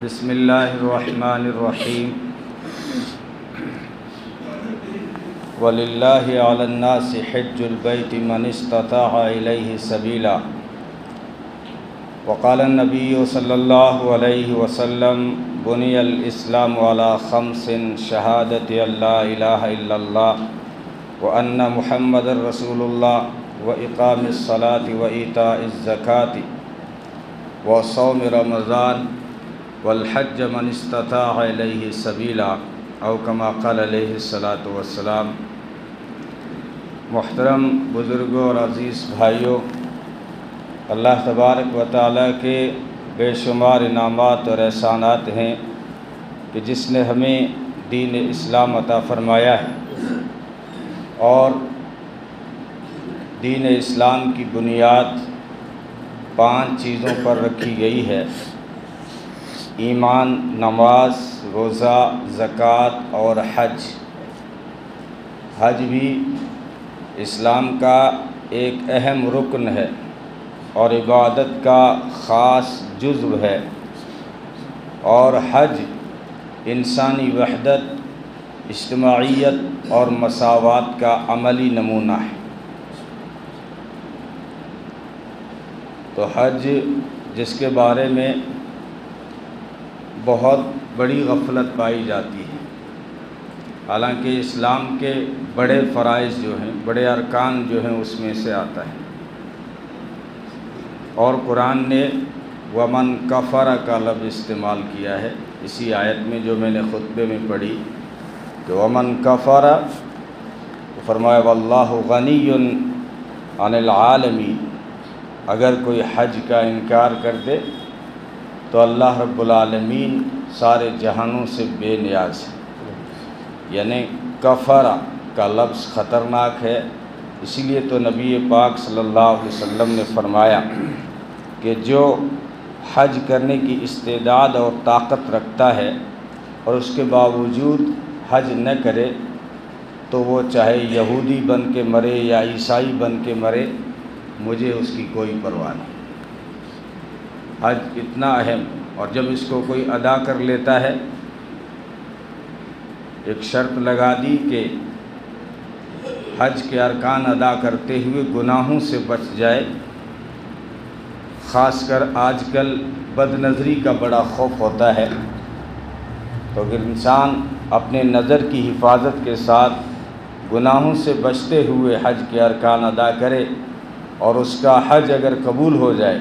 بسم اللہ الرحمن الرحیم وَلِلَّهِ عَلَى النَّاسِ حِجُّ الْبَيْتِ مَنِ اسْتَطَاعَ إِلَيْهِ سَبِيلًا وقال النبی صلی اللہ علیہ وسلم بني الإسلام على خمس شہادة ان لا الہ الا اللہ وأن محمد رسول اللہ وإقام الصلاة وإيتاء الزکاة وصوم رمضان والحج من استطاع الیہ سبیلا او کما قال علیہ الصلاۃ والسلام۔ محترم بزرگوں اور عزیز بھائیوں، اللہ تبارک و تعالیٰ کے بے شمار انعامات اور احسانات ہیں کہ جس نے ہمیں دین اسلام عطا فرمایا ہے، اور دین اسلام کی بنیاد 5 چیزوں پر رکھی گئی ہے: ایمان، نماز، روزہ، زکوٰۃ اور حج۔ حج بھی اسلام کا ایک اہم رکن ہے اور عبادت کا خاص جزو ہے، اور حج انسانی وحدت، اجتماعیت اور مساوات کا عملی نمونہ ہے۔ تو حج، جس کے بارے میں بہت بڑی غفلت پائی جاتی ہے، حالانکہ اسلام کے بڑے فرائض جو ہیں، بڑے ارکان جو ہیں، اس میں سے آتا ہے، اور قرآن نے ومن کفر کا لفظ استعمال کیا ہے اسی آیت میں جو میں نے خطبے میں پڑھی کہ ومن کفر، فرمایا واللہ غنی عن العالمین۔ اگر کوئی حج کا انکار کر دے تو اللہ رب العالمین سارے جہانوں سے بے نیاز ہے، یعنی کفرہ کا لفظ خطرناک ہے۔ اسی لیے تو نبی پاک صلی اللہ علیہ وسلم نے فرمایا کہ جو حج کرنے کی استعداد اور طاقت رکھتا ہے اور اس کے باوجود حج نہ کرے تو وہ چاہے یہودی بن کے مرے یا عیسائی بن کے مرے، مجھے اس کی کوئی پرواہ نہیں۔ حج اتنا اہم، اور جب اس کو کوئی ادا کر لیتا ہے، ایک شرط لگا دی کہ حج کے ارکان ادا کرتے ہوئے گناہوں سے بچ جائے۔ خاص کر آج کل بد نظری کا بڑا خوف ہوتا ہے، تو اگر انسان اپنے نظر کی حفاظت کے ساتھ گناہوں سے بچتے ہوئے حج کے ارکان ادا کرے اور اس کا حج اگر قبول ہو جائے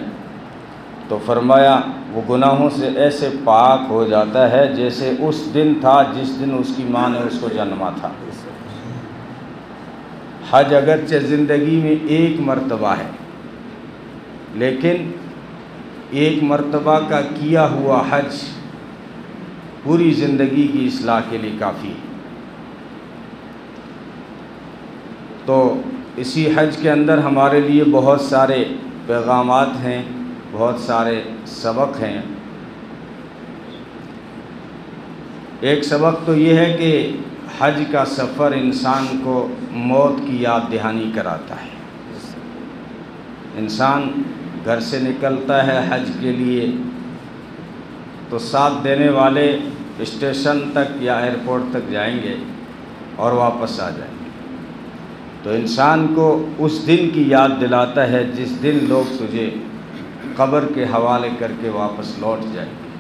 تو فرمایا وہ گناہوں سے ایسے پاک ہو جاتا ہے جیسے اس دن تھا جس دن اس کی ماں نے اس کو جنما تھا۔ حج اگرچہ زندگی میں ایک مرتبہ ہے، لیکن ایک مرتبہ کا کیا ہوا حج پوری زندگی کی اصلاح کے لیے کافی ہے۔ تو اسی حج کے اندر ہمارے لیے بہت سارے پیغامات ہیں، بہت سارے سبق ہیں۔ ایک سبق تو یہ ہے کہ حج کا سفر انسان کو موت کی یاد دہانی کراتا ہے۔ انسان گھر سے نکلتا ہے حج کے لیے تو ساتھ دینے والے اسٹیشن تک یا ایئرپورٹ تک جائیں گے اور واپس آ جائیں گے، تو انسان کو اس دن کی یاد دلاتا ہے جس دن لوگ تجھے قبر کے حوالے کر کے واپس لوٹ جائیں گے۔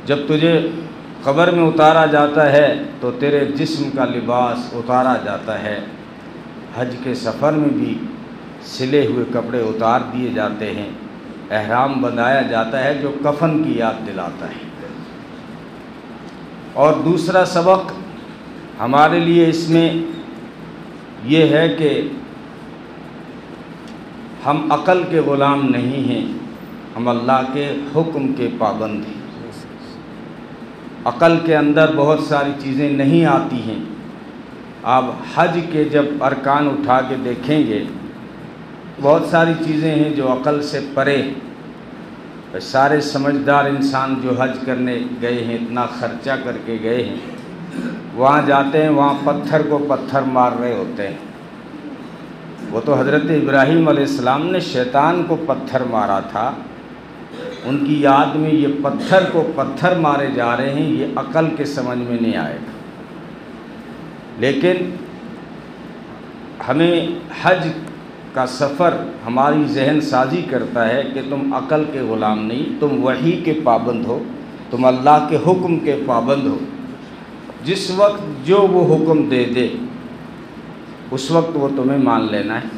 جب تجھے قبر میں اتارا جاتا ہے تو تیرے جسم کا لباس اتارا جاتا ہے، حج کے سفر میں بھی سلے ہوئے کپڑے اتار دیے جاتے ہیں، احرام بندھایا جاتا ہے جو کفن کی یاد دلاتا ہے۔ اور دوسرا سبق ہمارے لیے اس میں یہ ہے کہ ہم عقل کے غلام نہیں ہیں، ہم اللہ کے حکم کے پابند ہیں۔ عقل کے اندر بہت ساری چیزیں نہیں آتی ہیں۔ آپ حج کے جب ارکان اٹھا کے دیکھیں گے، بہت ساری چیزیں ہیں جو عقل سے پرے ہیں۔ سارے سمجھدار انسان جو حج کرنے گئے ہیں، اتنا خرچہ کر کے گئے ہیں، وہاں جاتے ہیں، وہاں پتھر کو پتھر مار رہے ہوتے ہیں۔ وہ تو حضرت ابراہیم علیہ السلام نے شیطان کو پتھر مارا تھا، ان کی یاد میں یہ پتھر کو پتھر مارے جا رہے ہیں، یہ عقل کے سمجھ میں نہیں آئے گا۔ لیکن ہمیں حج کا سفر ہماری ذہن سازی کرتا ہے کہ تم عقل کے غلام نہیں، تم وحی کے پابند ہو، تم اللہ کے حکم کے پابند ہو۔ جس وقت جو وہ حکم دے دے اس وقت وہ تمہیں مان لینا ہے۔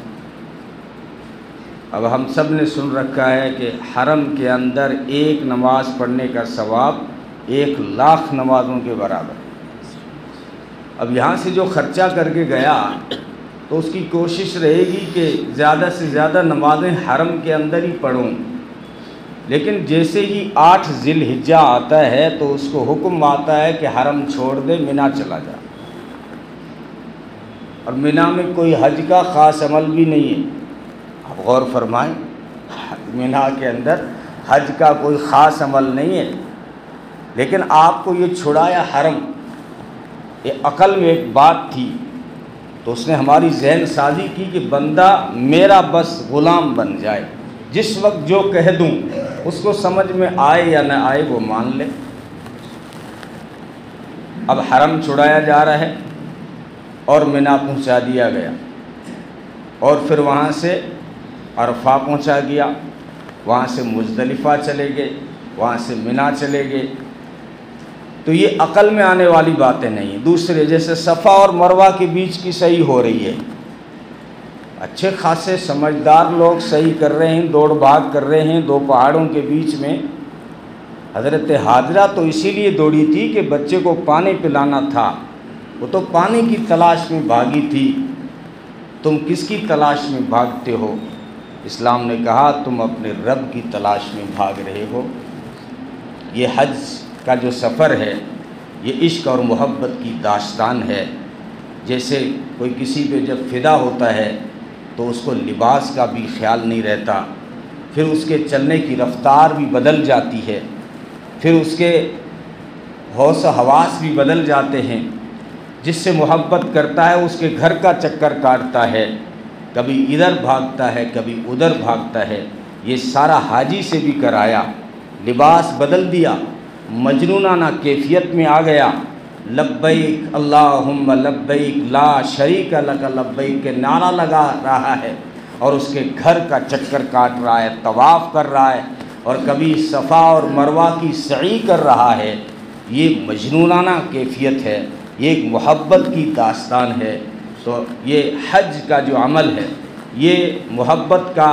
اب ہم سب نے سن رکھا ہے کہ حرم کے اندر ایک نماز پڑھنے کا ثواب 1,00,000 نمازوں کے برابر۔ اب یہاں سے جو خرچہ کر کے گیا تو اس کی کوشش رہے گی کہ زیادہ سے زیادہ نمازیں حرم کے اندر ہی پڑھوں، لیکن جیسے ہی 8 ذی الحجہ آتا ہے تو اس کو حکم آتا ہے کہ حرم چھوڑ دے، مینا چلا جا۔ اور مینا میں کوئی حج کا خاص عمل بھی نہیں ہے، آپ غور فرمائیں، مینا کے اندر حج کا کوئی خاص عمل نہیں ہے، لیکن آپ کو یہ چھڑایا حرم۔ یہ عقل میں ایک بات تھی تو اس نے ہماری ذہن سازی کی کہ بندہ میرا بس غلام بن جائے، جس وقت جو کہہ دوں اس کو سمجھ میں آئے یا نہ آئے وہ مان لے۔ اب حرم چھڑایا جا رہا ہے اور مینا پہنچا دیا گیا، اور پھر وہاں سے عرفہ پہنچا گیا، وہاں سے مزدلفہ چلے گئے، وہاں سے مینا چلے گئے۔ تو یہ عقل میں آنے والی باتیں نہیں۔ دوسرے جیسے صفا اور مروہ کے بیچ کی صحیح ہو رہی ہے، اچھے خاصے سمجھدار لوگ صحیح کر رہے ہیں، دوڑ بھاگ کر رہے ہیں 2 پہاڑوں کے بیچ میں۔ حضرت حاجرہ تو اسی لیے دوڑی تھی کہ بچے کو پانی پلانا تھا، وہ تو پانی کی تلاش میں بھاگی تھی۔ تم کس کی تلاش میں بھاگتے ہو؟ اسلام نے کہا تم اپنے رب کی تلاش میں بھاگ رہے ہو۔ یہ حج کا جو سفر ہے یہ عشق اور محبت کی داستان ہے۔ جیسے کوئی کسی پہ جب فدا ہوتا ہے تو اس کو لباس کا بھی خیال نہیں رہتا، پھر اس کے چلنے کی رفتار بھی بدل جاتی ہے، پھر اس کے ہوش و حواس بھی بدل جاتے ہیں۔ جس سے محبت کرتا ہے اس کے گھر کا چکر کاٹتا ہے، کبھی ادھر بھاگتا ہے کبھی ادھر بھاگتا ہے۔ یہ سارا حاجی سے بھی کرایا، لباس بدل دیا، مجنونانہ کیفیت میں آ گیا۔ لبیک اللہم لبیک لا شریک لک لبیک کے نعرہ لگا رہا ہے، اور اس کے گھر کا چکر کاٹ رہا ہے، طواف کر رہا ہے، اور کبھی صفا اور مروہ کی سعی کر رہا ہے۔ یہ مجنونانہ کیفیت ہے، یہ ایک محبت کی داستان ہے۔ تو یہ حج کا جو عمل ہے یہ محبت کا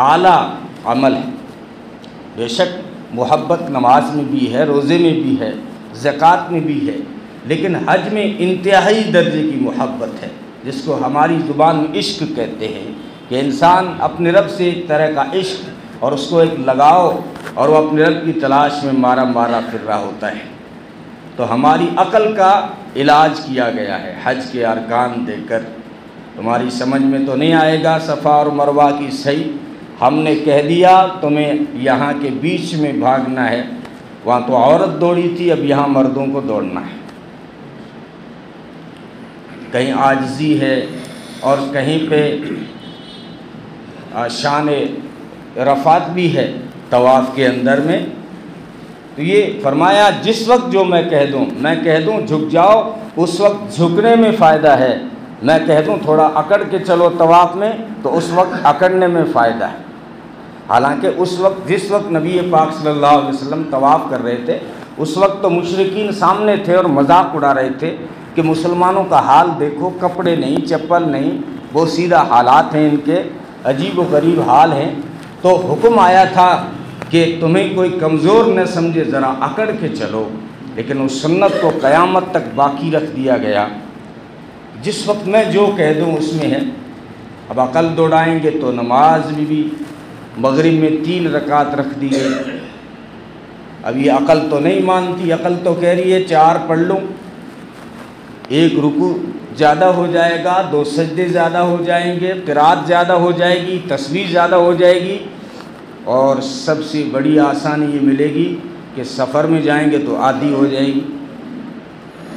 اعلیٰ عمل ہے۔ بے شک محبت نماز میں بھی ہے، روزے میں بھی ہے، زکوٰۃ میں بھی ہے، لیکن حج میں انتہائی درجے کی محبت ہے، جس کو ہماری زبان میں عشق کہتے ہیں، کہ انسان اپنے رب سے ایک طرح کا عشق اور اس کو ایک لگاؤ، اور وہ اپنے رب کی تلاش میں مارا مارا پھر رہا ہوتا ہے۔ تو ہماری عقل کا علاج کیا گیا ہے حج کے ارکان دے کر۔ تمہاری سمجھ میں تو نہیں آئے گا صفا اور مروہ کی صحیح، ہم نے کہہ دیا تمہیں یہاں کے بیچ میں بھاگنا ہے، وہاں تو عورت دوڑی تھی، اب یہاں مردوں کو دوڑنا ہے۔ کہیں عاجزی ہے اور کہیں پہ شان رفعت بھی ہے طواف کے اندر میں۔ تو یہ فرمایا جس وقت جو میں کہہ دوں جھک جاؤ، اس وقت جھکنے میں فائدہ ہے۔ میں کہہ دوں تھوڑا اکڑ کے چلو طواف میں، تو اس وقت اکڑنے میں فائدہ ہے۔ حالانکہ اس وقت جس وقت نبی پاک صلی اللہ علیہ وسلم طواف کر رہے تھے، اس وقت تو مشرکین سامنے تھے اور مذاق اڑا رہے تھے کہ مسلمانوں کا حال دیکھو، کپڑے نہیں، چپل نہیں، وہ سیدھا حالات ہیں ان کے، عجیب و غریب حال ہیں۔ تو حکم آیا تھا کہ تمہیں کوئی کمزور نہ سمجھے، ذرا اکڑ کے چلو، لیکن اس سنت کو قیامت تک باقی رکھ دیا گیا۔ جس وقت میں جو کہہ دوں اس میں ہے۔ اب عقل دوڑائیں گے تو نماز بھی مغرب میں 3 رکعت رکھ دی گئی۔ اب یہ عقل تو نہیں مانتی، عقل تو کہہ رہی ہے 4 پڑھ لوں، 1 رکوع زیادہ ہو جائے گا، 2 سجدے زیادہ ہو جائیں گے، قرات زیادہ ہو جائے گی، تسبیح زیادہ ہو جائے گی، اور سب سے بڑی آسانی یہ ملے گی کہ سفر میں جائیں گے تو آدھی ہو جائے گی۔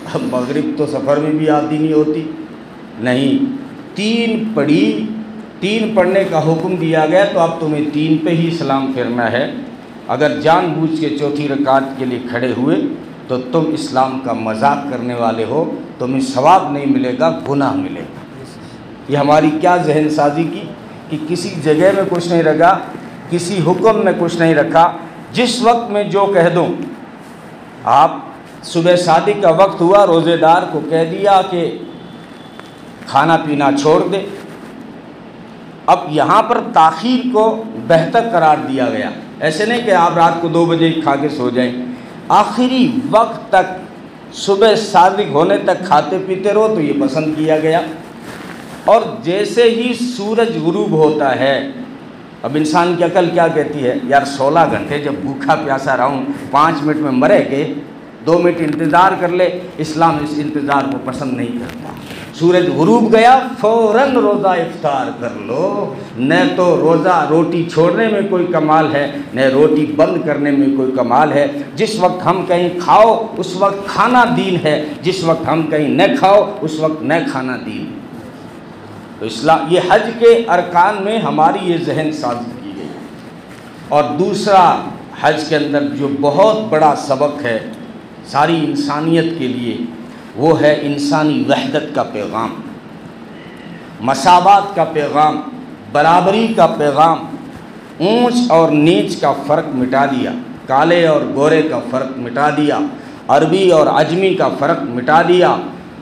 اب مغرب تو سفر میں بھی آدھی نہیں ہوتی، نہیں 3 پڑھی، 3 پڑھنے کا حکم دیا گیا، تو اب تمہیں 3 پہ ہی سلام پھیرنا ہے۔ اگر جان بوجھ کے چوتھی رکعت کے لیے کھڑے ہوئے تو تم اسلام کا مذاق کرنے والے ہو، تمہیں ثواب نہیں ملے گا، گناہ ملے گا۔ یہ ہماری کیا ذہن سازی کی کہ کسی جگہ میں کچھ نہیں رکھا، کسی حکم میں کچھ نہیں رکھا، جس وقت میں جو کہہ دوں۔ آپ صبح صادق کا وقت ہوا، روزے دار کو کہہ دیا کہ کھانا پینا چھوڑ دے۔ اب یہاں پر تاخیر کو بہتر قرار دیا گیا، ایسے نہیں کہ آپ رات کو 2 بجے کھا کے سو جائیں، آخری وقت تک صبح صادق ہونے تک کھاتے پیتے رہو، تو یہ پسند کیا گیا۔ اور جیسے ہی سورج غروب ہوتا ہے، اب انسان کی عقل کیا کہتی ہے، یار 16 گھنٹے جب بھوکا پیاسا رہوں، 5 منٹ میں مرے گے، 2 منٹ انتظار کر لے۔ اسلام اس انتظار کو پسند نہیں کرتا۔ سورج غروب گیا، فوراً روزہ افطار کر لو۔ نہ تو روٹی چھوڑنے میں کوئی کمال ہے، نہ روٹی بند کرنے میں کوئی کمال ہے۔ جس وقت ہم کہیں کھاؤ اس وقت کھانا دین ہے، جس وقت ہم کہیں نہ کھاؤ اس وقت نہ کھانا دین ہے۔ تو اسلام، یہ حج کے ارکان میں ہماری یہ ذہن سازی کی گئی۔ اور دوسرا حج کے اندر جو بہت بڑا سبق ہے ساری انسانیت کے لیے، وہ ہے انسانی وحدت کا پیغام، مساوات کا پیغام، برابری کا پیغام، اونچ اور نیچ کا فرق مٹا دیا، کالے اور گورے کا فرق مٹا دیا، عربی اور عجمی کا فرق مٹا دیا۔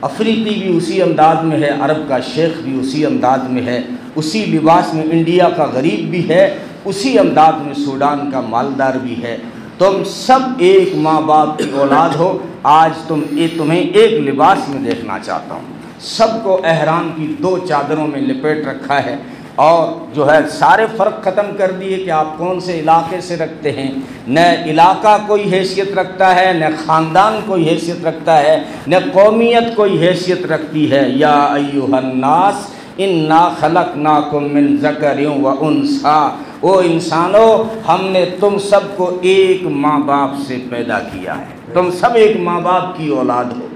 افریقی بھی اسی انداز میں ہے، عرب کا شیخ بھی اسی انداز میں ہے، اسی لباس میں انڈیا کا غریب بھی ہے، اسی انداز میں سوڈان کا مالدار بھی ہے۔ تم سب ایک ماں باپ کی اولاد ہو۔ آج تمہیں ایک لباس میں دیکھنا چاہتا ہوں، سب کو احرام کی 2 چادروں میں لپیٹ رکھا ہے، اور جو ہے سارے فرق ختم کر دیے کہ آپ کون سے علاقے سے رکھتے ہیں۔ نہ علاقہ کوئی حیثیت رکھتا ہے، نہ خاندان کوئی حیثیت رکھتا ہے، نہ قومیت کوئی حیثیت رکھتی ہے۔ یا ایھا الناس انا خلقناکم من ذکر و انثی، او انسانو ہم نے تم سب کو ایک ماں باپ سے پیدا کیا ہے، تم سب ایک ماں باپ کی اولاد ہو۔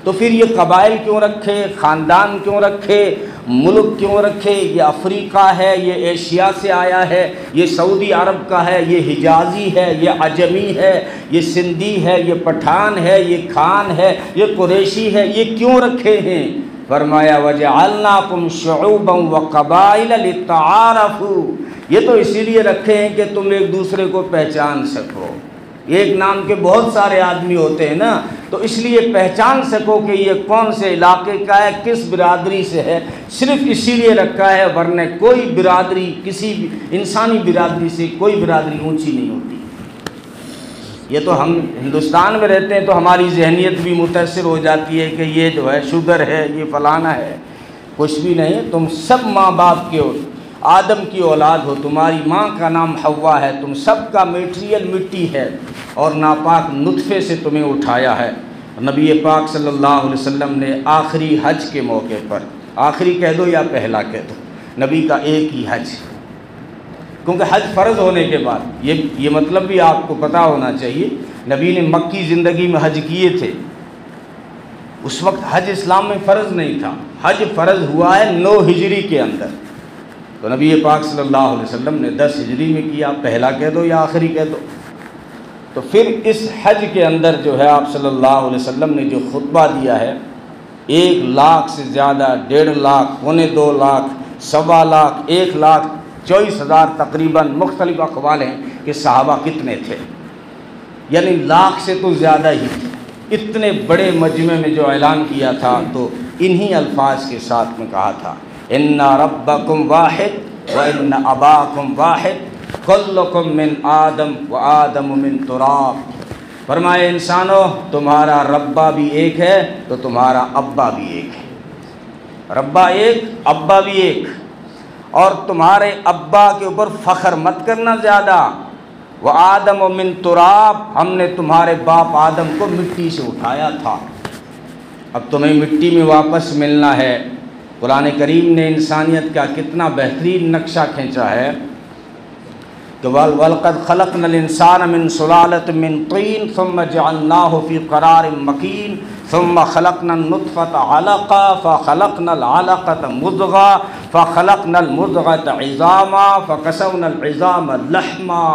تو پھر یہ قبائل کیوں رکھے، خاندان کیوں رکھے، ملک کیوں رکھے؟ یہ افریقہ ہے، یہ ایشیا سے آیا ہے، یہ سعودی عرب کا ہے، یہ حجازی ہے، یہ عجمی ہے، یہ سندھی ہے، یہ پٹھان ہے، یہ خان ہے، یہ قریشی ہے، یہ کیوں رکھے ہیں؟ فرمایا وَجَعَلْنَاكُمْ شُعُوبًا وَقَبَائِلَ لِتَعَارَفُوا، یہ تو اسی لیے رکھے ہیں کہ تم ایک دوسرے کو پہچان سکو۔ ایک نام کے بہت سارے آدمی ہوتے ہیں نا، تو اس لیے پہچان سکو کہ یہ کون سے علاقے کا ہے، کس برادری سے ہے، صرف اسی لیے رکھا ہے، ورنہ کوئی برادری، کسی بھی انسانی برادری سے کوئی برادری اونچی نہیں ہوتی۔ یہ تو ہم ہندوستان میں رہتے ہیں تو ہماری ذہنیت بھی متاثر ہو جاتی ہے کہ یہ جو ہے شوگر ہے، یہ فلانا ہے، کچھ بھی نہیں۔ تم سب ماں باپ کے آدم کی اولاد ہو، تمہاری ماں کا نام حوا ہے، تم سب کا میٹیریل مٹی ہے، اور ناپاک نطفے سے تمہیں اٹھایا ہے۔ نبی پاک صلی اللہ علیہ وسلم نے آخری حج کے موقع پر، آخری کہہ دو یا پہلا کہہ دو، نبی کا ایک ہی حج، کیونکہ حج فرض ہونے کے بعد یہ مطلب بھی آپ کو پتہ ہونا چاہیے، نبی نے مکی زندگی میں حج کیے تھے، اس وقت حج اسلام میں فرض نہیں تھا، حج فرض ہوا ہے 9 ہجری کے اندر، تو نبی پاک صلی اللہ علیہ وسلم نے 10 ہجری میں کیا، پہلا کہہ دو یا آخری کہہ دو۔ تو پھر اس حج کے اندر جو ہے آپ صلی اللہ علیہ وسلم نے جو خطبہ دیا ہے، 1 لاکھ سے زیادہ، 1.5 لاکھ، 2.25 لاکھ، 1.25 لاکھ، 1,24,000 تقریباً، مختلف اقوال ہیں کہ صحابہ کتنے تھے، یعنی لاکھ سے تو زیادہ ہی تھے۔ اتنے بڑے مجمع میں جو اعلان کیا تھا تو انہی الفاظ کے ساتھ میں کہا تھا، ان ربکم واحد وان اباکم واحد کلکم من آدم و آدم من تراب۔ فرمائے انسانو تمہارا ربا بھی ایک ہے تو تمہارا ابا بھی ایک ہے، ربا ایک ابا بھی ایک، اور تمہارے ابا کے اوپر فخر مت کرنا زیادہ، وہ آدم و من تراب، ہم نے تمہارے باپ آدم کو مٹی سے اٹھایا تھا، اب تمہیں مٹی میں واپس ملنا ہے۔ قرآن کریم نے انسانیت کا کتنا بہترین نقشہ کھینچا ہے کہ وَلَقَدْ خَلَقْنَا الْإِنسَانَ مِنْ سُلَالَةٍ مِنْ طِينٍ ثُمَّ جَعَلْنَاهُ فِي قَرَارٍ مَكِينٍ ثُمَّ خَلَقْنَا النُّطْفَةَ عَلَقَةً فَخَلَقْنَا الْعَلَقَةَ مُضْغَةً فَخَلَقْنَا الْمُضْغَةَ عِظَامًا فَكَسَوْنَا الْعِظَامَ لَحْمًا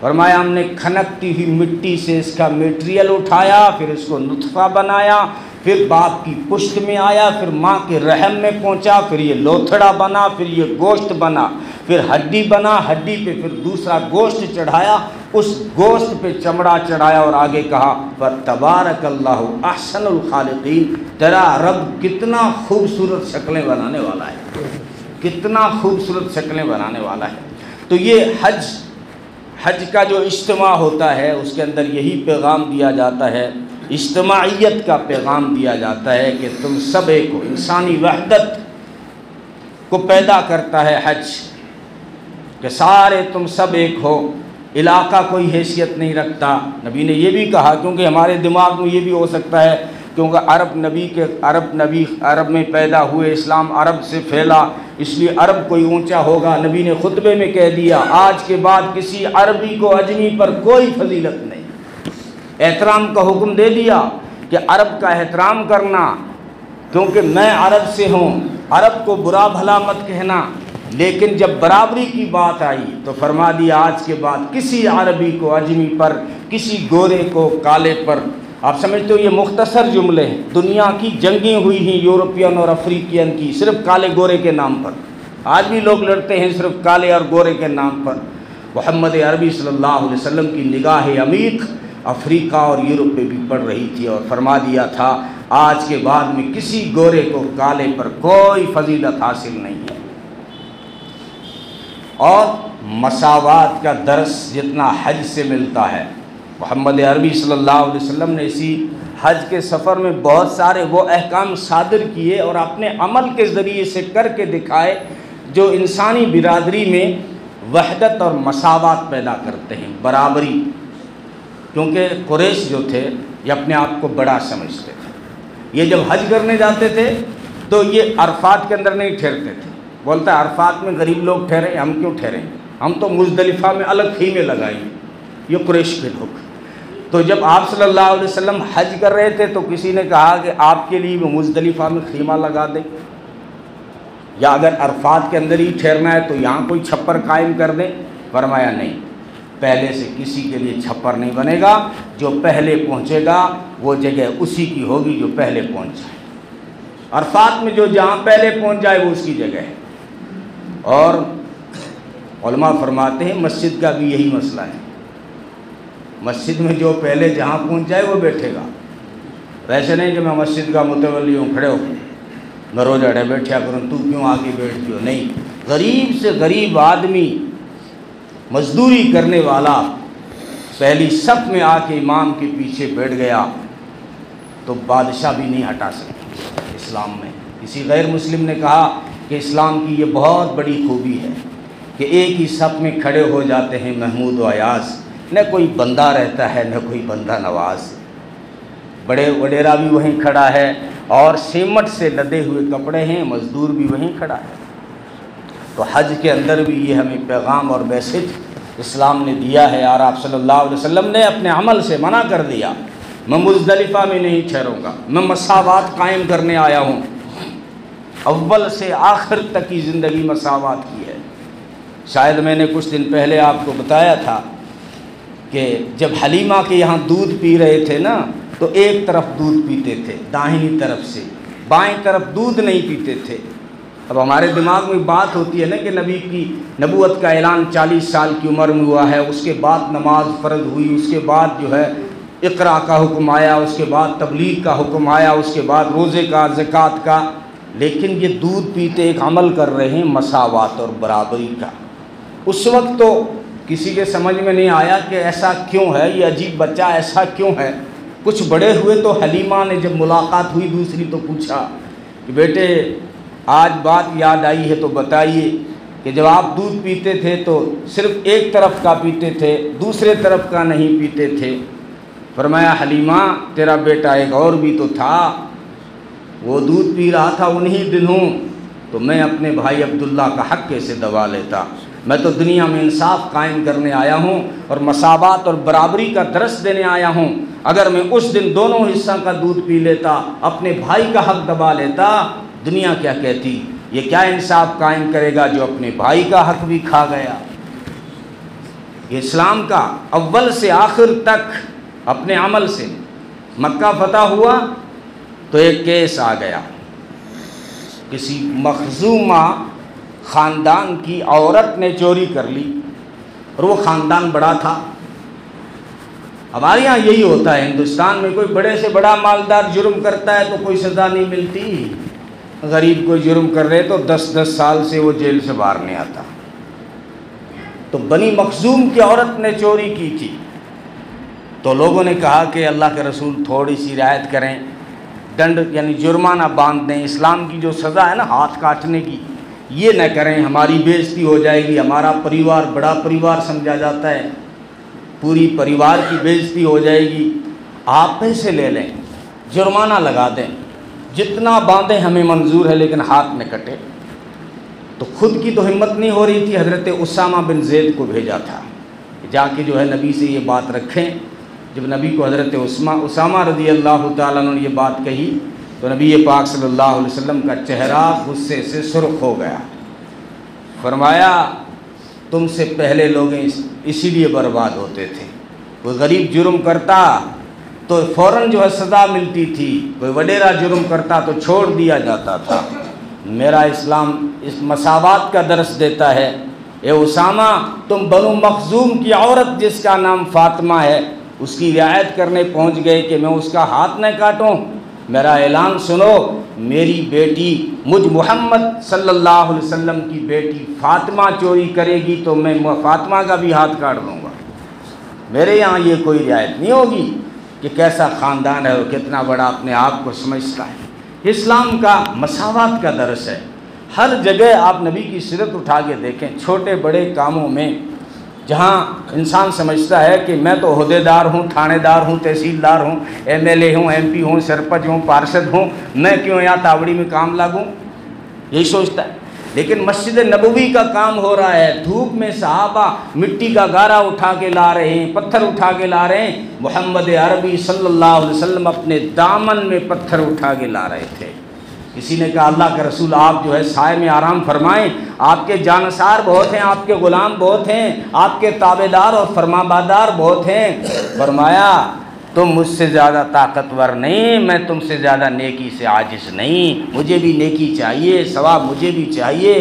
فرمایا ہم نے کھنکتی ہوئی مٹی سے اس کا میٹیریل اٹھایا، پھر اس کو نطفہ بنایا، پھر باپ کی پشت میں آیا، پھر ماں کے رحم میں پہنچا، پھر یہ لوتھڑا بنا، پھر یہ گوشت بنا، پھر ہڈی بنا، ہڈی پہ پھر دوسرا گوشت چڑھایا، اس گوشت پہ چمڑا چڑھایا، اور آگے کہا فَتَبَارَكَ اللَّهُ أَحْسَنُ الْخَالِقِينَ، تیرا رب کتنا خوبصورت شکلیں بنانے والا ہے، کتنا خوبصورت شکلیں بنانے والا ہے۔ تو یہ حج کا جو اجتماع ہوتا ہے اس کے اندر یہی پیغام دیا جاتا ہے، اجتماعیت کا پیغام دیا جاتا ہے کہ تم سب ایک ہو، انسانی وحدت کو پیدا کرتا ہے حج، کہ سارے تم سب ایک ہو، علاقہ کوئی حیثیت نہیں رکھتا۔ نبی نے یہ بھی کہا، کیونکہ ہمارے دماغ میں یہ بھی ہو سکتا ہے کیونکہ عرب میں پیدا ہوئے، اسلام عرب سے پھیلا، اس لیے عرب کوئی اونچا ہوگا۔ نبی نے خطبے میں کہہ دیا آج کے بعد کسی عربی کو اجمی پر کوئی فضیلت نہیں، احترام کا حکم دے دیا کہ عرب کا احترام کرنا، کیونکہ میں عرب سے ہوں، عرب کو برا بھلا مت کہنا۔ لیکن جب برابری کی بات آئی تو فرما دیا آج کے بعد کسی عربی کو اجمی پر، کسی گورے کو کالے پر۔ آپ سمجھتے ہو یہ مختصر جملے ہیں، دنیا کی جنگیں ہوئی ہیں یورپین اور افریقین کی صرف کالے گورے کے نام پر، آج بھی لوگ لڑتے ہیں صرف کالے اور گورے کے نام پر۔ محمد عربی صلی اللہ علیہ وسلم کی نگاہ عمیق افریقہ اور یورپ پہ بھی پڑ رہی تھی، اور فرما دیا تھا آج کے بعد میں کسی گورے کو کالے پر کوئی فضیلت حاصل نہیں ہے۔ اور مساوات کا درس جتنا حج سے ملتا ہے، محمد عربی صلی اللہ علیہ وسلم نے اسی حج کے سفر میں بہت سارے وہ احکام صادر کیے اور اپنے عمل کے ذریعے سے کر کے دکھائے جو انسانی برادری میں وحدت اور مساوات پیدا کرتے ہیں، برابری۔ کیونکہ قریش جو تھے یہ اپنے آپ کو بڑا سمجھتے تھے، یہ جب حج کرنے جاتے تھے تو یہ عرفات کے اندر نہیں ٹھہرتے تھے، بولتا ہے عرفات میں غریب لوگ ٹھہرے، ہم کیوں ٹھہریں، ہم تو مزدلفہ میں الگ خیمے لگائیں، یہ قریش کے لوگ۔ تو جب آپ صلی اللہ علیہ وسلم حج کر رہے تھے تو کسی نے کہا کہ آپ کے لیے وہ مزدلفہ میں خیمہ لگا دیں، یا اگر عرفات کے اندر ہی ٹھہرنا ہے تو یہاں کوئی چھپر قائم کر دیں۔ فرمایا نہیں، پہلے سے کسی کے لیے چھپر نہیں بنے گا، جو پہلے پہنچے گا وہ جگہ اسی کی ہوگی جو پہلے پہنچ جائے، عرفات میں جو جہاں پہلے پہنچ جائے وہ اس کی جگہ ہے۔ اور علماء فرماتے ہیں مسجد کا بھی یہی مسئلہ ہے، مسجد میں جو پہلے جہاں پہنچ جائے وہ بیٹھے گا، ویسے نہیں کہ میں مسجد کا متولی ہوں، کھڑے ہو میں روزہ ڈے بیٹھیا کروں، تو کیوں آگے بیٹھتی ہو، نہیں۔ غریب سے غریب آدمی، مزدوری کرنے والا پہلی صف میں آ کے امام کے پیچھے بیٹھ گیا تو بادشاہ بھی نہیں ہٹا سکتا۔ اسلام میں کسی غیر مسلم نے کہا کہ اسلام کی یہ بہت بڑی خوبی ہے کہ ایک ہی صف میں کھڑے ہو جاتے ہیں محمود و ایاز، نہ کوئی بندہ رہتا ہے نہ کوئی بندہ نواز، بڑے وڈیرا بھی وہیں کھڑا ہے اور سیمٹ سے لدے ہوئے کپڑے ہیں، مزدور بھی وہیں کھڑا ہے۔ تو حج کے اندر بھی یہ ہمیں پیغام اور میسج اسلام نے دیا ہے، اور آپ صلی اللہ علیہ وسلم نے اپنے عمل سے منع کر دیا، میں مزدلفہ میں نہیں ٹھہروں گا، میں مساوات قائم کرنے آیا ہوں، اول سے آخر تک کی زندگی مساوات کی ہے۔ شاید میں نے کچھ دن پہلے آپ کو بتایا تھا کہ جب حلیمہ کے یہاں دودھ پی رہے تھے نا تو ایک طرف دودھ پیتے تھے داہنی طرف سے، بائیں طرف دودھ نہیں پیتے تھے۔ اب ہمارے دماغ میں بات ہوتی ہے نا کہ نبی کی نبوت کا اعلان 40 سال کی عمر میں ہوا ہے، اس کے بعد نماز فرض ہوئی، اس کے بعد جو ہے اقرا کا حکم آیا، اس کے بعد تبلیغ کا حکم آیا، اس کے بعد روزے کا، زکوٰۃ کا، لیکن یہ دودھ پیتے ایک عمل کر رہے ہیں مساوات اور برابری کا۔ اس وقت تو کسی کے سمجھ میں نہیں آیا کہ ایسا کیوں ہے، یہ عجیب بچہ ایسا کیوں ہے۔ کچھ بڑے ہوئے تو حلیمہ نے جب ملاقات ہوئی دوسری تو پوچھا کہ بیٹے آج بات یاد آئی ہے تو بتائیے کہ جب آپ دودھ پیتے تھے تو صرف ایک طرف کا پیتے تھے، دوسرے طرف کا نہیں پیتے تھے۔ فرمایا حلیمہ تیرا بیٹا ایک اور بھی تو تھا، وہ دودھ پی رہا تھا انہی دنوں، تو میں اپنے بھائی عبداللہ کا حق کیسے دبا لیتا۔ میں تو دنیا میں انصاف قائم کرنے آیا ہوں اور مساوات اور برابری کا درس دینے آیا ہوں، اگر میں اس دن دونوں حصہ کا دودھ پی لیتا، اپنے بھائی کا حق دبا لیتا، دنیا کیا کہتی، یہ کیا انصاف قائم کرے گا جو اپنے بھائی کا حق بھی کھا گیا۔ یہ اسلام کا اول سے آخر تک اپنے عمل سے مکہ فتح ہوا تو ایک کیس آ گیا، کسی مخزومہ خاندان کی عورت نے چوری کر لی اور وہ خاندان بڑا تھا۔ ہمارے یہاں یہی ہوتا ہے، ہندوستان میں کوئی بڑے سے بڑا مالدار جرم کرتا ہے تو کوئی سزا نہیں ملتی، غریب کوئی جرم کر رہے تو 10 سال سے وہ جیل سے باہر نہیں آتا۔ تو بنی مخزوم کی عورت نے چوری کی تھی، تو لوگوں نے کہا کہ اللہ کے رسول تھوڑی سی رعایت کریں، ڈنڈ یعنی جرمانہ باندھ دیں، اسلام کی جو سزا ہے نا ہاتھ کاٹنے کی، یہ نہ کریں، ہماری بے عزتی ہو جائے گی، ہمارا پریوار بڑا پریوار سمجھا جاتا ہے، پوری پریوار کی بے عزتی ہو جائے گی، آپ پیسے لے لیں، جرمانہ لگا دیں، جتنا باندھیں ہمیں منظور ہے لیکن ہاتھ میں کٹے۔ تو خود کی تو ہمت نہیں ہو رہی تھی، حضرت اسامہ بن زید کو بھیجا تھا کہ جا کے جو ہے نبی سے یہ بات رکھیں۔ جب نبی کو حضرت اسامہ رضی اللہ تعالیٰ عنہ نے یہ بات کہی تو نبی پاک صلی اللہ علیہ وسلم کا چہرہ غصے سے سرخ ہو گیا، فرمایا تم سے پہلے لوگ اسی لیے برباد ہوتے تھے، کوئی غریب جرم کرتا تو فوراً جو ہے سزا ملتی تھی، کوئی وڈیرا جرم کرتا تو چھوڑ دیا جاتا تھا۔ میرا اسلام اس مساوات کا درس دیتا ہے۔ اے اسامہ، تم بنو مخزوم کی عورت جس کا نام فاطمہ ہے اس کی رعایت کرنے پہنچ گئے کہ میں اس کا ہاتھ نہ کاٹوں، میرا اعلان سنو، میری بیٹی مجھ محمد صلی اللہ علیہ وسلم کی بیٹی فاطمہ چوری کرے گی تو میں فاطمہ کا بھی ہاتھ کاٹ دوں گا۔ میرے یہاں یہ کوئی رعایت نہیں ہوگی کہ کیسا خاندان ہے اور کتنا بڑا اپنے آپ کو سمجھتا ہے۔ اسلام کا مساوات کا درس ہے۔ ہر جگہ آپ نبی کی سیرت اٹھا کے دیکھیں، چھوٹے بڑے کاموں میں جہاں انسان سمجھتا ہے کہ میں تو عہدے دار ہوں، تھانے دار ہوں، تحصیلدار ہوں، ایم ایل اے ہوں، ایم پی ہوں، سرپنچ ہوں، پارشد ہوں، میں کیوں یہاں تاوڑی میں کام لاگوں، یہی سوچتا ہے۔ لیکن مسجد نبوی کا کام ہو رہا ہے، دھوپ میں صحابہ مٹی کا گارا اٹھا کے لا رہے ہیں، پتھر اٹھا کے لا رہے ہیں، محمد عربی صلی اللہ علیہ وسلم اپنے دامن میں پتھر اٹھا کے لا رہے تھے۔ کسی نے کہا اللہ کے رسول آپ جو ہے سائے میں آرام فرمائیں، آپ کے جانثار بہت ہیں، آپ کے غلام بہت ہیں، آپ کے تابع دار اور فرمانبردار بہت ہیں۔ فرمایا تم مجھ سے زیادہ طاقتور نہیں، میں تم سے زیادہ نیکی سے عاجز نہیں، مجھے بھی نیکی چاہیے، ثواب مجھے بھی چاہیے،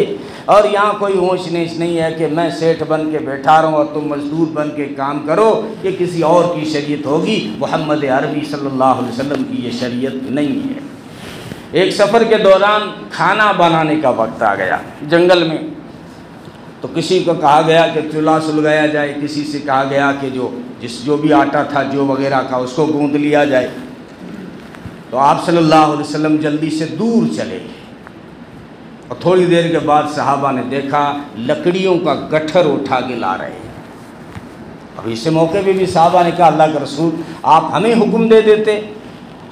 اور یہاں کوئی اونچ نیچ نہیں ہے کہ میں سیٹھ بن کے بیٹھا رہوں اور تم مزدور بن کے کام کرو، یہ کسی اور کی شریعت ہوگی، محمد عربی صلی اللہ علیہ وسلم کی یہ شریعت نہیں ہے۔ ایک سفر کے دوران کھانا بنانے کا وقت آ گیا جنگل میں، تو کسی کو کہا گیا کہ چولہا سلگایا جائے، کسی سے کہا گیا کہ جو بھی آٹا تھا جو وغیرہ کا اس کو گوندھ لیا جائے۔ تو آپ صلی اللہ علیہ وسلم جلدی سے دور چلے گئے، اور تھوڑی دیر کے بعد صحابہ نے دیکھا لکڑیوں کا گٹھر اٹھا کے لا رہے ہیں۔ اب اس موقع پہ بھی صحابہ نے کہا اللہ کے رسول آپ ہمیں حکم دے دیتے،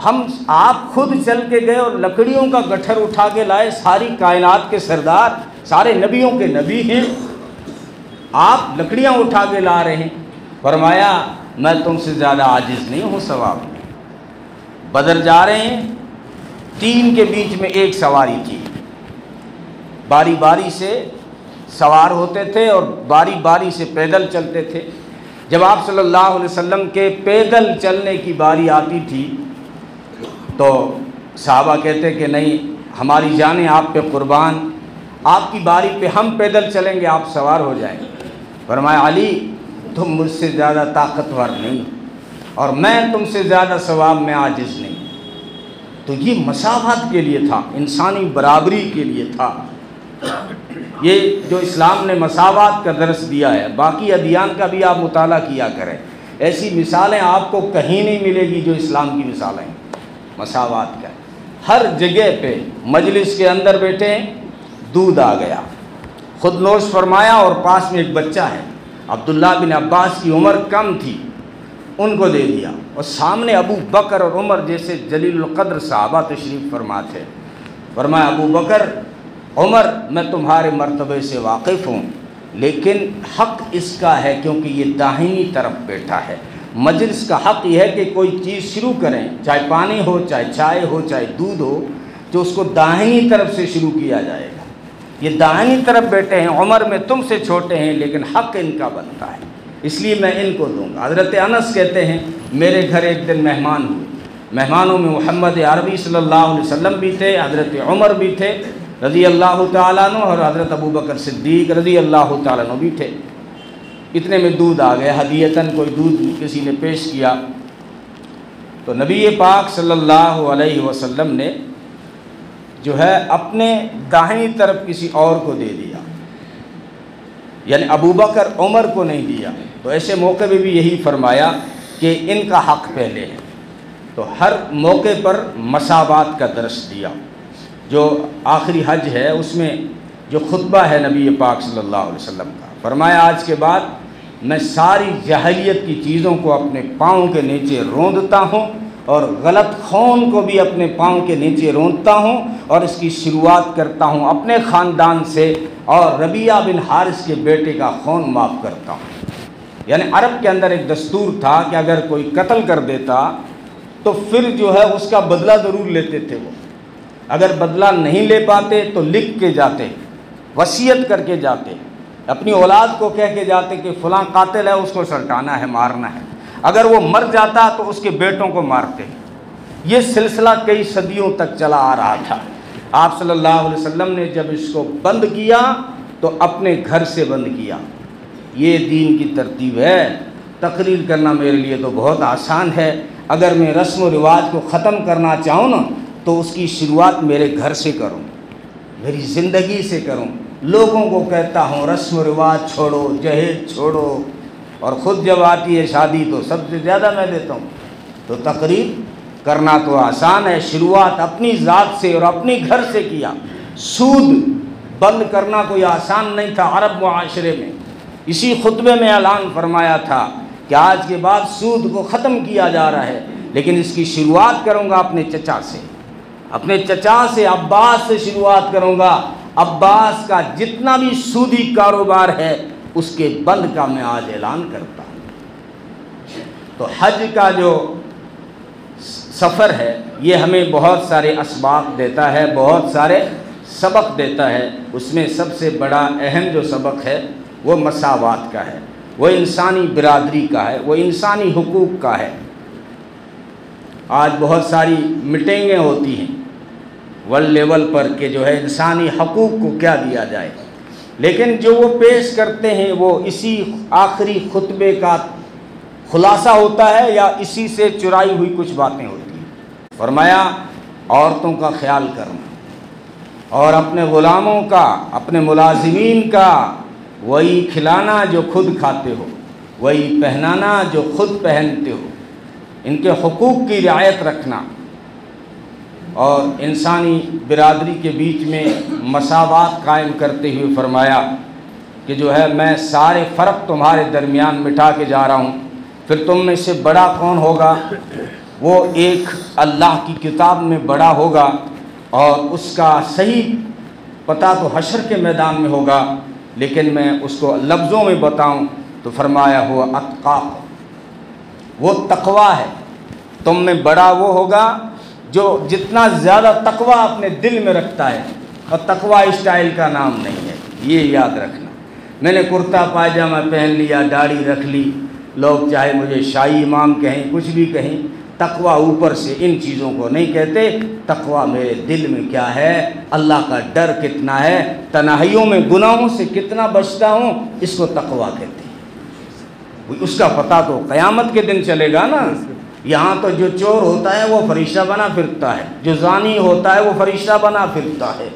ہم آپ خود چل کے گئے اور لکڑیوں کا گٹھر اٹھا کے لائے، ساری کائنات کے سردار، سارے نبیوں کے نبی ہیں، آپ لکڑیاں اٹھا کے لا رہے ہیں۔ فرمایا میں تم سے زیادہ عاجز نہیں ہوں ثواب میں۔ بدر جا رہے ہیں، 3 کے بیچ میں ایک سواری تھی، باری باری سے سوار ہوتے تھے اور باری باری سے پیدل چلتے تھے۔ جب آپ صلی اللہ علیہ وسلم کے پیدل چلنے کی باری آتی تھی تو صحابہ کہتے کہ نہیں، ہماری جانیں آپ پہ قربان، آپ کی باری پہ ہم پیدل چلیں گے، آپ سوار ہو جائیں گے۔ فرمایا علی تم مجھ سے زیادہ طاقتور نہیں اور میں تم سے زیادہ ثواب میں عاجز نہیں۔ تو یہ مساوات کے لیے تھا، انسانی برابری کے لیے تھا۔ یہ جو اسلام نے مساوات کا درس دیا ہے، باقی ادیان کا بھی آپ مطالعہ کیا کریں، ایسی مثالیں آپ کو کہیں نہیں ملے گی جو اسلام کی مثالیں ہیں مساوات کا۔ ہر جگہ پہ مجلس کے اندر بیٹھے ہیں، دودھ آ گیا، خود نوش فرمایا، اور پاس میں ایک بچہ ہے، عبداللہ بن عباس کی عمر کم تھی، ان کو دے دیا، اور سامنے ابو بکر اور عمر جیسے جلیل القدر صحابہ تشریف فرما تھے۔ فرمایا ابو بکر عمر میں تمہارے مرتبے سے واقف ہوں، لیکن حق اس کا ہے کیونکہ یہ داہنی طرف بیٹھا ہے۔ مجلس کا حق یہ ہے کہ کوئی چیز شروع کریں، چاہے پانی ہو، چاہے چائے ہو، چاہے دودھ ہو، تو اس کو داہنی طرف سے شروع کیا جائے گا۔ یہ داہنی طرف بیٹھے ہیں، عمر میں تم سے چھوٹے ہیں، لیکن حق ان کا بنتا ہے۔ اس لیے میں ان کو دوں گا۔ حضرت انس کہتے ہیں میرے گھر ایک دن مہمان ہوئے، مہمانوں میں محمد عربی صلی اللہ علیہ وسلم بھی تھے، حضرت عمر بھی تھے رضی اللہ تعالیٰ عنہ، اور حضرت ابو بکر صدیق رضی اللہ تعالیٰ عنہ بھی تھے۔ اتنے میں دودھ آ گیا، ہدیتاً کوئی دودھ کسی نے پیش کیا، تو نبی پاک صلی اللہ علیہ وسلم نے جو ہے اپنے داہنی طرف کسی اور کو دے دیا، یعنی ابو بکر عمر کو نہیں دیا۔ تو ایسے موقع پہ بھی یہی فرمایا کہ ان کا حق پہلے ہے، تو ہر موقع پر مساوات کا درس دیا۔ جو آخری حج ہے اس میں جو خطبہ ہے نبی پاک صلی اللہ علیہ وسلم کا، فرمایا آج کے بعد میں ساری جاہلیت کی چیزوں کو اپنے پاؤں کے نیچے روندتا ہوں، اور غلط خون کو بھی اپنے پاؤں کے نیچے روندتا ہوں، اور اس کی شروعات کرتا ہوں اپنے خاندان سے، اور ربیعہ بن حارث کے بیٹے کا خون معاف کرتا ہوں۔ یعنی عرب کے اندر ایک دستور تھا کہ اگر کوئی قتل کر دیتا تو پھر جو ہے اس کا بدلہ ضرور لیتے تھے وہ، اگر بدلہ نہیں لے پاتے تو لکھ کے جاتے، وصیت کر کے جاتے، اپنی اولاد کو کہہ کے جاتے کہ فلاں قاتل ہے، اس کو سلٹانا ہے، مارنا ہے۔ اگر وہ مر جاتا تو اس کے بیٹوں کو مارتے۔ یہ سلسلہ کئی صدیوں تک چلا آ رہا تھا۔ آپ صلی اللہ علیہ وسلم نے جب اس کو بند کیا تو اپنے گھر سے بند کیا۔ یہ دین کی ترتیب ہے۔ تقریر کرنا میرے لیے تو بہت آسان ہے، اگر میں رسم و رواج کو ختم کرنا چاہوں نا تو اس کی شروعات میرے گھر سے کروں، میری زندگی سے کروں۔ لوگوں کو کہتا ہوں رسم و رواج چھوڑو، جہیز چھوڑو، اور خود جب آتی ہے شادی تو سب سے زیادہ میں دیتا ہوں۔ تو تقریر کرنا تو آسان ہے، شروعات اپنی ذات سے اور اپنی گھر سے کیا۔ سود بند کرنا کوئی آسان نہیں تھا عرب معاشرے میں، اسی خطبے میں اعلان فرمایا تھا کہ آج کے بعد سود کو ختم کیا جا رہا ہے، لیکن اس کی شروعات کروں گا اپنے چچا سے، اپنے چچا سے عباس سے شروعات کروں گا۔ عباس کا جتنا بھی سودی کاروبار ہے اس کے بند کا میں آج اعلان کرتا ہوں۔ تو حج کا جو سفر ہے یہ ہمیں بہت سارے اسباق دیتا ہے، بہت سارے سبق دیتا ہے۔ اس میں سب سے بڑا اہم جو سبق ہے وہ مساوات کا ہے، وہ انسانی برادری کا ہے، وہ انسانی حقوق کا ہے۔ آج بہت ساری میٹنگیں ہوتی ہیں ورلڈ لیول پر کہ جو ہے انسانی حقوق کو کیا دیا جائے، لیکن جو وہ پیش کرتے ہیں وہ اسی آخری خطبے کا خلاصہ ہوتا ہے یا اسی سے چرائی ہوئی کچھ باتیں ہوتی ہیں۔ فرمایا عورتوں کا خیال کرنا اور اپنے غلاموں کا، اپنے ملازمین کا وہی کھلانا جو خود کھاتے ہو، وہی پہنانا جو خود پہنتے ہو، ان کے حقوق کی رعایت رکھنا، اور انسانی برادری کے بیچ میں مساوات قائم کرتے ہوئے فرمایا کہ جو ہے میں سارے فرق تمہارے درمیان مٹا کے جا رہا ہوں۔ پھر تم میں سے بڑا کون ہوگا؟ وہ ایک اللہ کی کتاب میں بڑا ہوگا، اور اس کا صحیح پتہ تو حشر کے میدان میں ہوگا، لیکن میں اس کو لفظوں میں بتاؤں تو فرمایا ہوا اتقاکم، وہ تقوی ہے۔ تم میں بڑا وہ ہوگا جو جتنا زیادہ تقوی اپنے دل میں رکھتا ہے، اور تقوی اسٹائل کا نام نہیں ہے، یہ یاد رکھنا۔ میں نے کرتا پائجامہ پہن لیا، داڑھی رکھ لی، لوگ چاہے مجھے شاہی امام کہیں، کچھ بھی کہیں، تقوی اوپر سے ان چیزوں کو نہیں کہتے۔ تقوی میرے دل میں کیا ہے، اللہ کا ڈر کتنا ہے، تنہائیوں میں گناہوں سے کتنا بچتا ہوں، اس کو تقوی کہتے ہیں۔ اس کا پتہ تو قیامت کے دن چلے گا نا۔ یہاں تو جو چور ہوتا ہے وہ فرشتہ بنا پھرتا ہے، جو زانی ہوتا ہے وہ فرشتہ بنا پھرتا ہے،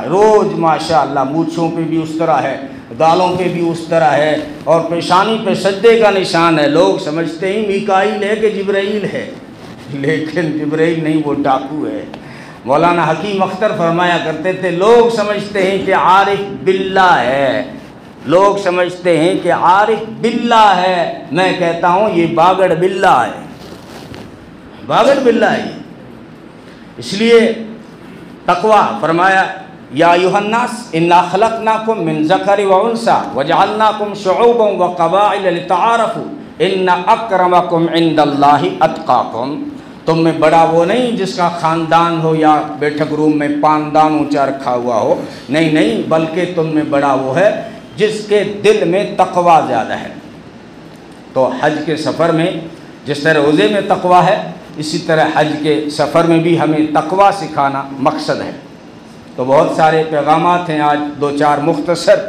روز ماشاءاللہ مونچھوں پہ بھی اس طرح ہے، گالوں پہ بھی اس طرح ہے، اور پیشانی پہ سجدے کا نشان ہے۔ لوگ سمجھتے ہیں میکائیل ہے کہ جبرائیل ہے، لیکن جبرائیل نہیں، وہ ڈاکو ہے۔ مولانا حکیم اختر فرمایا کرتے تھے لوگ سمجھتے ہیں کہ عارف باللہ ہے، لوگ سمجھتے ہیں کہ عارف باللہ ہے، میں کہتا ہوں یہ باگڑ باللہ ہے، باگڑ باللہ ہے۔ اس لیے تقوی فرمایا یا ایھا الناس انا خلقناکم من ذکر و انثی وجعلناکم شعوبا وقبائل لتعارفوا ان اکرمکم عند اللہ اتقاکم۔ تم میں بڑا وہ نہیں جس کا خاندان ہو یا بیٹھک روم میں پاندان اونچا رکھا ہوا ہو، نہیں نہیں، بلکہ تم میں بڑا وہ ہے جس کے دل میں تقوی زیادہ ہے۔ تو حج کے سفر میں جس طرح روزے میں تقویٰ ہے، اسی طرح حج کے سفر میں بھی ہمیں تقویٰ سکھانا مقصد ہے۔ تو بہت سارے پیغامات ہیں، آج دو چار مختصر،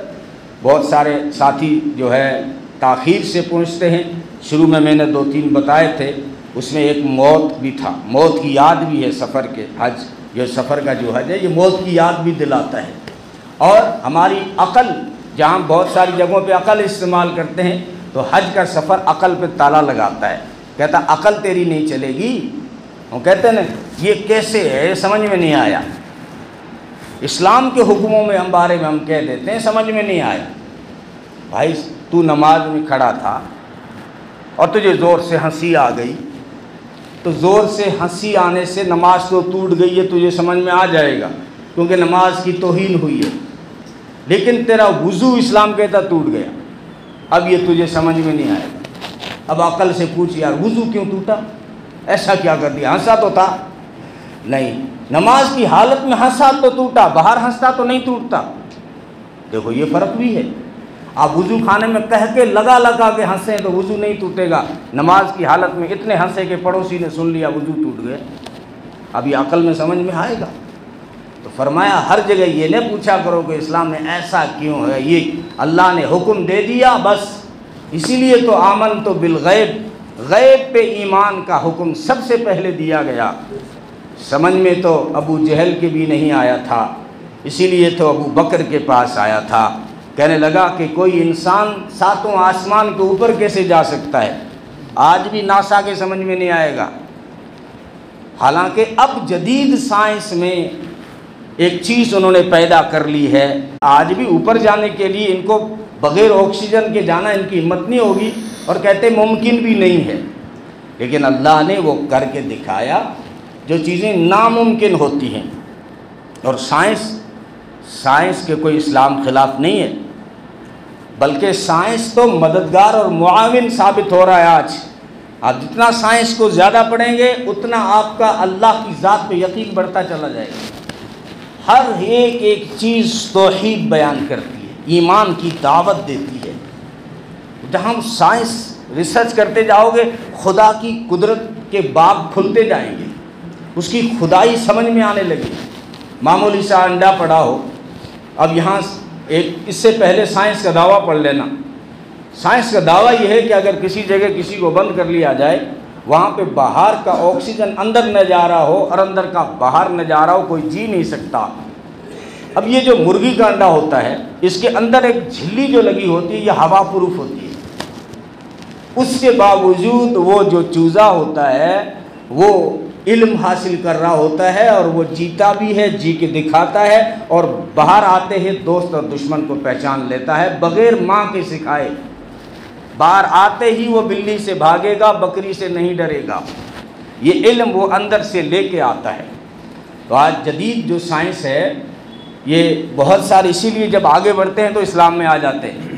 بہت سارے ساتھی جو ہے تاخیر سے پہنچتے ہیں۔ شروع میں نے 2-3 بتائے تھے، اس میں ایک موت بھی تھا، موت کی یاد بھی ہے سفر کے، حج جو سفر کا جو حج ہے یہ موت کی یاد بھی دلاتا ہے۔ اور ہماری عقل، جہاں بہت ساری جگہوں پہ عقل استعمال کرتے ہیں، تو حج کا سفر عقل پہ تالا لگاتا ہے، کہتا عقل تیری نہیں چلے گی۔ وہ کہتے ہیں نا یہ کیسے ہے، سمجھ میں نہیں آیا۔ اسلام کے حکموں میں ہم بارے میں ہم کہہ دیتے ہیں سمجھ میں نہیں آیا۔ بھائی تو نماز میں کھڑا تھا اور تجھے زور سے ہنسی آ گئی، تو زور سے ہنسی آنے سے نماز تو ٹوٹ گئی ہے، تجھے سمجھ میں آ جائے گا کیونکہ نماز کی توہین ہوئی ہے، لیکن تیرا وضو اسلام کہتا ٹوٹ گیا، اب یہ تجھے سمجھ میں نہیں آئے گا۔ اب عقل سے پوچھ یار وضو کیوں ٹوٹا، ایسا کیا کر دیا، ہنسا تو تھا نہیں، نماز کی حالت میں ہنسا تو ٹوٹا، باہر ہنستا تو نہیں ٹوٹتا۔ دیکھو یہ فرق بھی ہے، آپ وضو خانے میں کہہ کے لگا کے ہنسیں تو وضو نہیں ٹوٹے گا، نماز کی حالت میں اتنے ہنسے کہ پڑوسی نے سن لیا وضو ٹوٹ گئے، اب یہ عقل میں سمجھ میں آئے گا۔ تو فرمایا ہر جگہ یہ نہ پوچھا کرو کہ اسلام میں ایسا کیوں ہے، یہ اللہ نے حکم دے دیا بس، اسی لیے تو آمن تو بالغیب، غیب پہ ایمان کا حکم سب سے پہلے دیا گیا۔ سمجھ میں تو ابو جہل کے بھی نہیں آیا تھا، اسی لیے تو ابو بکر کے پاس آیا تھا، کہنے لگا کہ کوئی انسان 7 آسمان کے اوپر کیسے جا سکتا ہے، آج بھی ناسا کے سمجھ میں نہیں آئے گا۔ حالانکہ اب جدید سائنس میں ایک چیز انہوں نے پیدا کر لی ہے، آج بھی اوپر جانے کے لیے ان کو بغیر آکسیجن کے جانا ان کی ہمت نہیں ہوگی، اور کہتے ممکن بھی نہیں ہے، لیکن اللہ نے وہ کر کے دکھایا جو چیزیں ناممکن ہوتی ہیں۔ اور سائنس کے کوئی اسلام خلاف نہیں ہے، بلکہ سائنس تو مددگار اور معاون ثابت ہو رہا ہے۔ آج آپ جتنا سائنس کو زیادہ پڑھیں گے اتنا آپ کا اللہ کی ذات پہ یقین بڑھتا چلا جائے گا۔ ہر ایک چیز توحید بیان کرتی ہے، ایمان کی دعوت دیتی ہے۔ جہاں ہم سائنس ریسرچ کرتے جاؤ گے خدا کی قدرت کے باب کھلتے جائیں گے، اس کی خدائی سمجھ میں آنے لگی۔ معمولی سا انڈا پڑا ہو، اب یہاں اس سے پہلے سائنس کا دعویٰ پڑھ لینا۔ سائنس کا دعویٰ یہ ہے کہ اگر کسی جگہ کسی کو بند کر لیا جائے، وہاں پہ باہر کا آکسیجن اندر نہ جا رہا ہو اور اندر کا باہر نہ جا رہا ہو، کوئی جی نہیں سکتا۔ اب یہ جو مرغی کا انڈا ہوتا ہے، اس کے اندر ایک جھلی جو لگی ہوتی ہے، یہ ہوا پروف ہوتی ہے، اس کے باوجود وہ جو چوزا ہوتا ہے وہ علم حاصل کر رہا ہوتا ہے، اور وہ جیتا بھی ہے، جی کے دکھاتا ہے، اور باہر آتے ہی دوست اور دشمن کو پہچان لیتا ہے بغیر ماں کے سکھائے۔ باہر آتے ہی وہ بلی سے بھاگے گا، بکری سے نہیں ڈرے گا، یہ علم وہ اندر سے لے کے آتا ہے۔ تو آج جدید جو سائنس ہے یہ بہت سارے، اسی لیے جب آگے بڑھتے ہیں تو اسلام میں آ جاتے ہیں۔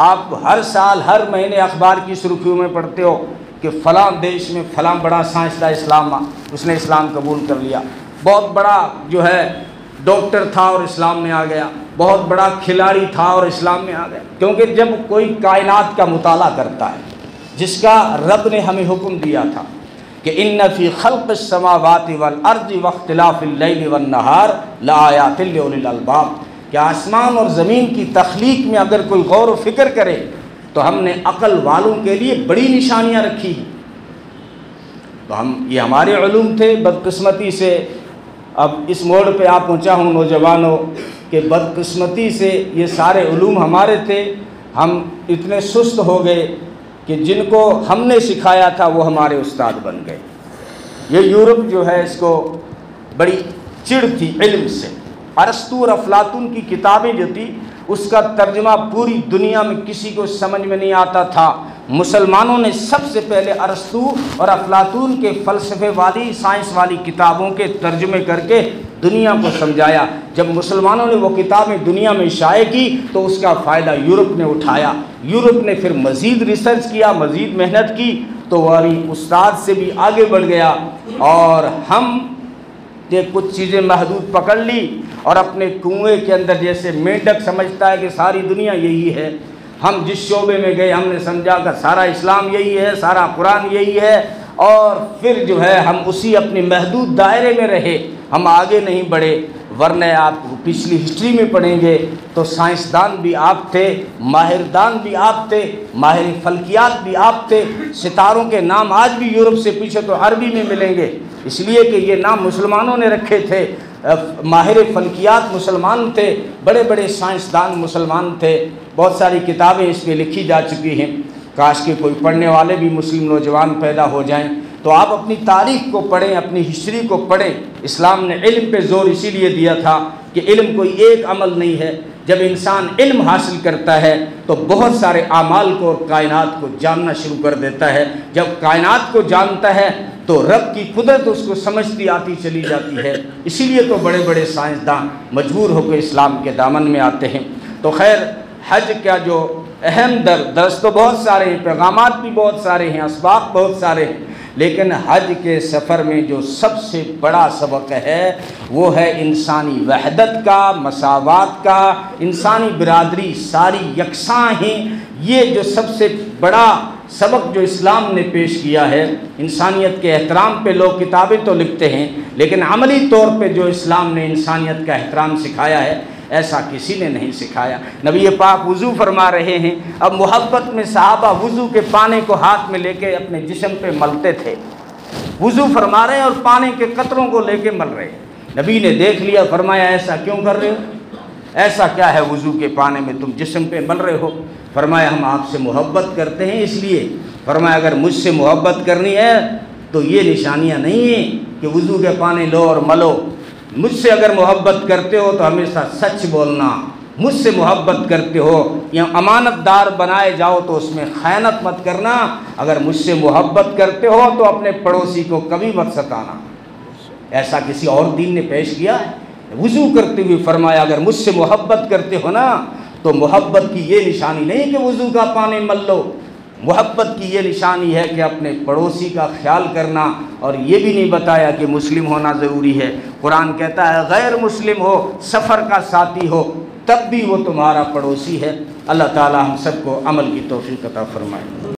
آپ ہر سال ہر مہینے اخبار کی سرخیوں میں پڑھتے ہو کہ فلاں دیش میں فلاں بڑا سائنسداں اسلام، اس نے اسلام قبول کر لیا، بہت بڑا جو ہے ڈاکٹر تھا اور اسلام میں آ گیا، بہت بڑا کھلاڑی تھا اور اسلام میں آ گیا۔ کیونکہ جب کوئی کائنات کا مطالعہ کرتا ہے جس کا رب نے ہمیں حکم دیا تھا کہ ان فی خلق السماوات والارض واختلاف اللیل والنہار لآیات لأولی الالباب، کہ آسمان اور زمین کی تخلیق میں اگر کوئی غور و فکر کرے تو ہم نے عقل والوں کے لیے بڑی نشانیاں رکھی ہیں۔ تو یہ ہمارے علوم تھے، بدقسمتی سے اب اس موڑ پہ آپ پہنچا ہوں نوجوانوں کہ بدقسمتی سے یہ سارے علوم ہمارے تھے، ہم اتنے سست ہو گئے کہ جن کو ہم نے سکھایا تھا وہ ہمارے استاد بن گئے۔ یہ یورپ جو ہے اس کو بڑی چڑ تھی علم سے۔ ارسطو اور افلاطون کی کتابیں جو تھی اس کا ترجمہ پوری دنیا میں کسی کو سمجھ میں نہیں آتا تھا۔ مسلمانوں نے سب سے پہلے ارسطو اور افلاطون کے فلسفے والی سائنس والی کتابوں کے ترجمے کر کے دنیا کو سمجھایا۔ جب مسلمانوں نے وہ کتابیں دنیا میں شائع کی تو اس کا فائدہ یورپ نے اٹھایا۔ یورپ نے پھر مزید ریسرچ کیا، مزید محنت کی، تو وہ استاد سے بھی آگے بڑھ گیا، اور ہم نے کچھ چیزیں محدود پکڑ لی اور اپنے کنویں کے اندر جیسے مینڈک سمجھتا ہے کہ ساری دنیا یہی ہے، ہم جس شعبے میں گئے ہم نے سمجھا کہ سارا اسلام یہی ہے، سارا قرآن یہی ہے، اور پھر جو ہے ہم اسی اپنے محدود دائرے میں رہے، ہم آگے نہیں بڑھے۔ ورنہ آپ پچھلی ہسٹری میں پڑھیں گے تو سائنسدان بھی آپ تھے، ماہر دان بھی آپ تھے، ماہر فلکیات بھی آپ تھے، ستاروں کے نام آج بھی یورپ سے پیچھے تو عربی میں ملیں گے، اس لیے کہ یہ نام مسلمانوں نے رکھے تھے۔ ماہر فلکیات مسلمان تھے، بڑے بڑے سائنسدان مسلمان تھے، بہت ساری کتابیں اس پہ لکھی جا چکی ہیں۔ کاش کہ کوئی پڑھنے والے بھی مسلم نوجوان پیدا ہو جائیں تو آپ اپنی تاریخ کو پڑھیں، اپنی ہسٹری کو پڑھیں۔ اسلام نے علم پہ زور اسی لیے دیا تھا کہ علم کوئی ایک عمل نہیں ہے، جب انسان علم حاصل کرتا ہے تو بہت سارے اعمال کو اور کائنات کو جاننا شروع کر دیتا ہے۔ جب کائنات کو جانتا ہے تو رب کی قدرت اس کو سمجھتی آتی چلی جاتی ہے۔ اسی لیے تو بڑے بڑے سائنسدان مجبور ہو کے اسلام کے دامن میں آتے ہیں۔ تو خیر، حج کا جو اہم درس تو بہت سارے ہیں، پیغامات بھی بہت سارے ہیں، اسباق بہت سارے ہیں، لیکن حج کے سفر میں جو سب سے بڑا سبق ہے وہ ہے انسانی وحدت کا، مساوات کا۔ انسانی برادری ساری یکساں ہیں، یہ جو سب سے بڑا سبق جو اسلام نے پیش کیا ہے۔ انسانیت کے احترام پہ لوگ کتابیں تو لکھتے ہیں، لیکن عملی طور پہ جو اسلام نے انسانیت کا احترام سکھایا ہے ایسا کسی نے نہیں سکھایا۔ نبی پاک وضو فرما رہے ہیں، اب محبت میں صحابہ وضو کے پانی کو ہاتھ میں لے کے اپنے جسم پہ ملتے تھے، وضو فرما رہے ہیں اور پانی کے قطروں کو لے کے مل رہے ہیں۔ نبی نے دیکھ لیا، فرمایا ایسا کیوں کر رہے ہو؟ ایسا کیا ہے وضو کے پانی میں تم جسم پہ مل رہے ہو؟ فرمایا ہم آپ سے محبت کرتے ہیں اس لیے۔ فرمایا اگر مجھ سے محبت کرنی ہے تو یہ نشانیاں نہیں ہیں کہ وضو کے پانی لو اور ملو۔ مجھ سے اگر محبت کرتے ہو تو ہمیشہ سچ بولنا، مجھ سے محبت کرتے ہو یا امانت دار بنائے جاؤ تو اس میں خیانت مت کرنا، اگر مجھ سے محبت کرتے ہو تو اپنے پڑوسی کو کبھی مت ستانا۔ ایسا کسی اور دین نے پیش کیا ہے؟ وضو کرتے ہوئے فرمایا اگر مجھ سے محبت کرتے ہو نا تو محبت کی یہ نشانی نہیں کہ وضو کا پانی مل لو، محبت کی یہ نشانی ہے کہ اپنے پڑوسی کا خیال کرنا، اور یہ بھی نہیں بتایا کہ مسلم ہونا ضروری ہے۔ قرآن کہتا ہے غیر مسلم ہو، سفر کا ساتھی ہو، تب بھی وہ تمہارا پڑوسی ہے۔ اللہ تعالی ہم سب کو عمل کی توفیق عطا فرمائے۔